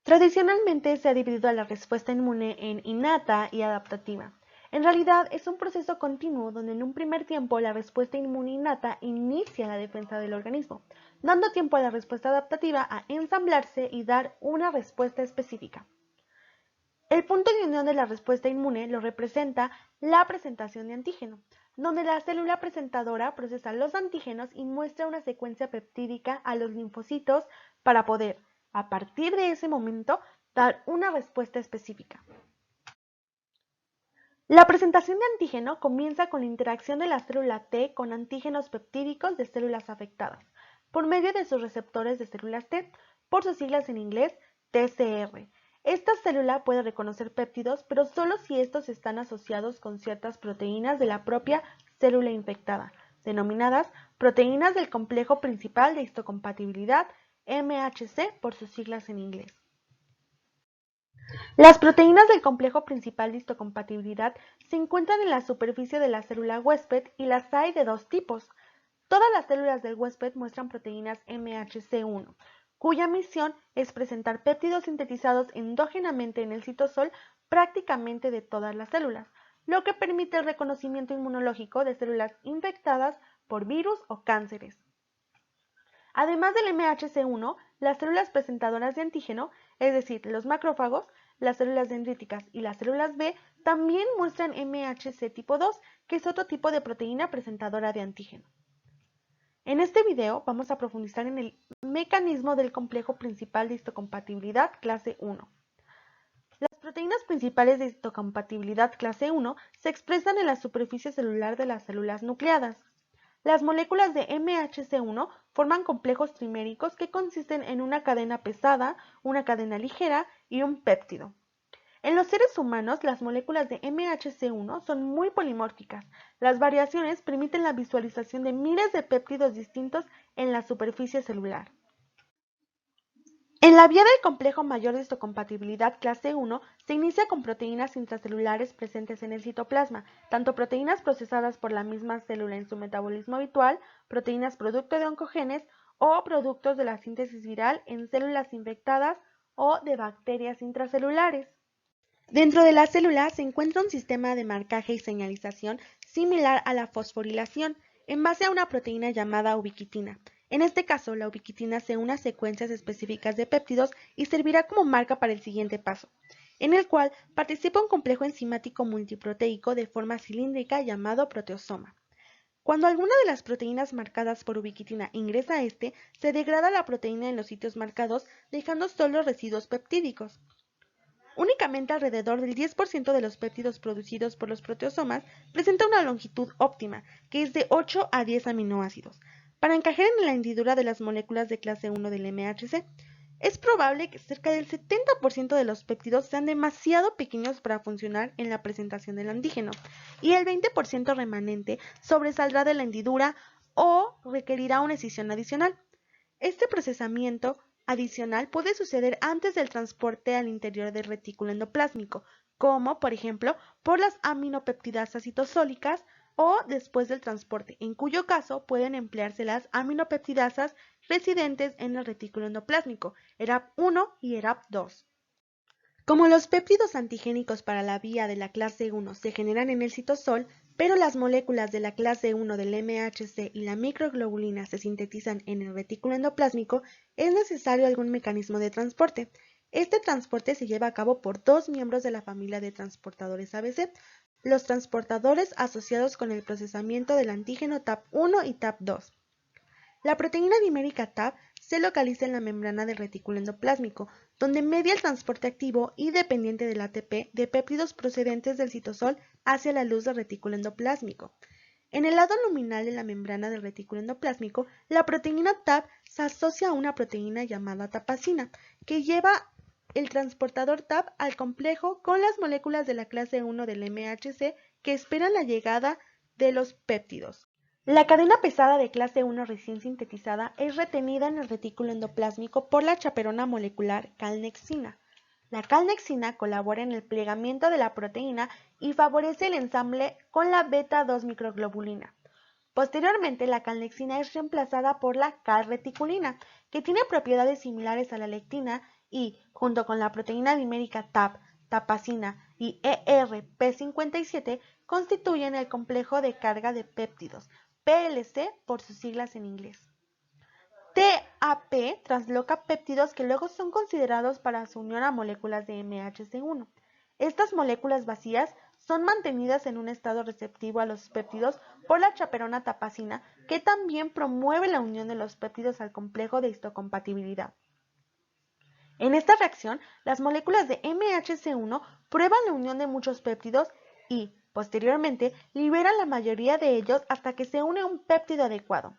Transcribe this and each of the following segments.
Tradicionalmente se ha dividido a la respuesta inmune en innata y adaptativa. En realidad es un proceso continuo donde en un primer tiempo la respuesta inmune innata inicia la defensa del organismo, dando tiempo a la respuesta adaptativa a ensamblarse y dar una respuesta específica. El punto de unión de la respuesta inmune lo representa la presentación de antígeno, donde la célula presentadora procesa los antígenos y muestra una secuencia peptídica a los linfocitos para poder, a partir de ese momento, dar una respuesta específica. La presentación de antígeno comienza con la interacción de la célula T con antígenos peptídicos de células afectadas, por medio de sus receptores de células T, por sus siglas en inglés TCR. Esta célula puede reconocer péptidos, pero solo si estos están asociados con ciertas proteínas de la propia célula infectada, denominadas proteínas del complejo principal de histocompatibilidad, MHC por sus siglas en inglés. Las proteínas del complejo principal de histocompatibilidad se encuentran en la superficie de la célula huésped y las hay de dos tipos. Todas las células del huésped muestran proteínas MHC1, cuya misión es presentar péptidos sintetizados endógenamente en el citosol prácticamente de todas las células, lo que permite el reconocimiento inmunológico de células infectadas por virus o cánceres. Además del MHC1, las células presentadoras de antígeno, es decir, los macrófagos, las células dendríticas y las células B, también muestran MHC tipo 2, que es otro tipo de proteína presentadora de antígeno. En este video vamos a profundizar en el mecanismo del complejo principal de histocompatibilidad clase 1. Las proteínas principales de histocompatibilidad clase 1 se expresan en la superficie celular de las células nucleadas. Las moléculas de MHC1 forman complejos triméricos que consisten en una cadena pesada, una cadena ligera y un péptido. En los seres humanos, las moléculas de MHC1 son muy polimórficas. Las variaciones permiten la visualización de miles de péptidos distintos en la superficie celular. En la vía del complejo mayor de histocompatibilidad clase 1 se inicia con proteínas intracelulares presentes en el citoplasma, tanto proteínas procesadas por la misma célula en su metabolismo habitual, proteínas producto de oncogenes o productos de la síntesis viral en células infectadas o de bacterias intracelulares. Dentro de la célula se encuentra un sistema de marcaje y señalización similar a la fosforilación, en base a una proteína llamada ubiquitina. En este caso, la ubiquitina se une a secuencias específicas de péptidos y servirá como marca para el siguiente paso, en el cual participa un complejo enzimático multiproteico de forma cilíndrica llamado proteosoma. Cuando alguna de las proteínas marcadas por ubiquitina ingresa a este, se degrada la proteína en los sitios marcados, dejando solo residuos peptídicos. Únicamente alrededor del 10% de los péptidos producidos por los proteosomas presenta una longitud óptima, que es de 8 a 10 aminoácidos, para encajar en la hendidura de las moléculas de clase 1 del MHC. Es probable que cerca del 70% de los péptidos sean demasiado pequeños para funcionar en la presentación del antígeno, y el 20% remanente sobresaldrá de la hendidura o requerirá una escisión adicional. Este procesamiento adicional puede suceder antes del transporte al interior del retículo endoplásmico, como por ejemplo por las aminopeptidasas citosólicas o después del transporte, en cuyo caso pueden emplearse las aminopeptidasas residentes en el retículo endoplásmico, ERAP1 y ERAP2. Como los péptidos antigénicos para la vía de la clase 1 se generan en el citosol, pero las moléculas de la clase 1 del MHC y la microglobulina se sintetizan en el retículo endoplásmico, es necesario algún mecanismo de transporte. Este transporte se lleva a cabo por dos miembros de la familia de transportadores ABC, los transportadores asociados con el procesamiento del antígeno TAP1 y TAP2. La proteína dimérica TAP se localiza en la membrana del retículo endoplásmico, donde media el transporte activo y dependiente del ATP de péptidos procedentes del citosol hacia la luz del retículo endoplásmico. En el lado luminal de la membrana del retículo endoplásmico, la proteína TAP se asocia a una proteína llamada tapacina, que lleva el transportador TAP al complejo con las moléculas de la clase 1 del MHC que esperan la llegada de los péptidos. La cadena pesada de clase 1 recién sintetizada es retenida en el retículo endoplásmico por la chaperona molecular calnexina. La calnexina colabora en el plegamiento de la proteína y favorece el ensamble con la beta-2 microglobulina. Posteriormente, la calnexina es reemplazada por la calreticulina, que tiene propiedades similares a la lectina y, junto con la proteína dimérica TAP, tapacina y ERP57, constituyen el complejo de carga de péptidos, PLC por sus siglas en inglés. TAP transloca péptidos que luego son considerados para su unión a moléculas de MHC1. Estas moléculas vacías son mantenidas en un estado receptivo a los péptidos por la chaperona tapacina, que también promueve la unión de los péptidos al complejo de histocompatibilidad. En esta reacción, las moléculas de MHC1 prueban la unión de muchos péptidos y, posteriormente, liberan la mayoría de ellos hasta que se une un péptido adecuado.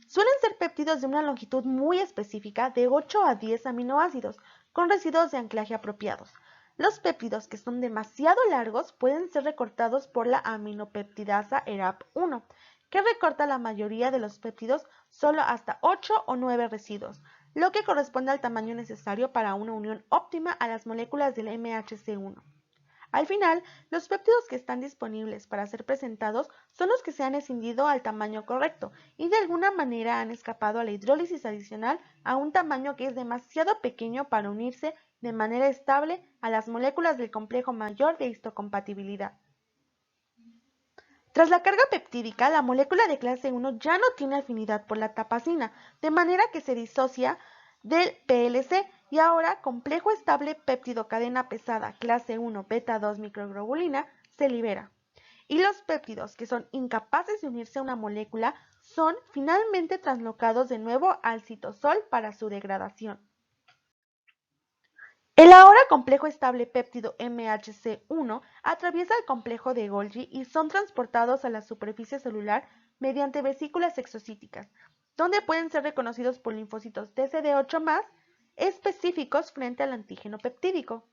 Suelen ser péptidos de una longitud muy específica de 8 a 10 aminoácidos, con residuos de anclaje apropiados. Los péptidos que son demasiado largos pueden ser recortados por la aminopeptidasa ERAP1, que recorta la mayoría de los péptidos solo hasta 8 o 9 residuos, lo que corresponde al tamaño necesario para una unión óptima a las moléculas del MHC1. Al final, los péptidos que están disponibles para ser presentados son los que se han escindido al tamaño correcto y de alguna manera han escapado a la hidrólisis adicional a un tamaño que es demasiado pequeño para unirse de manera estable a las moléculas del complejo mayor de histocompatibilidad. Tras la carga peptídica, la molécula de clase 1 ya no tiene afinidad por la tapacina, de manera que se disocia del PLC y ahora complejo estable péptido cadena pesada clase 1 beta 2 microglobulina se libera. Y los péptidos que son incapaces de unirse a una molécula son finalmente translocados de nuevo al citosol para su degradación. El ahora complejo estable péptido MHC1 atraviesa el complejo de Golgi y son transportados a la superficie celular mediante vesículas exocíticas, donde pueden ser reconocidos por linfocitos TCD8+, específicos frente al antígeno peptídico.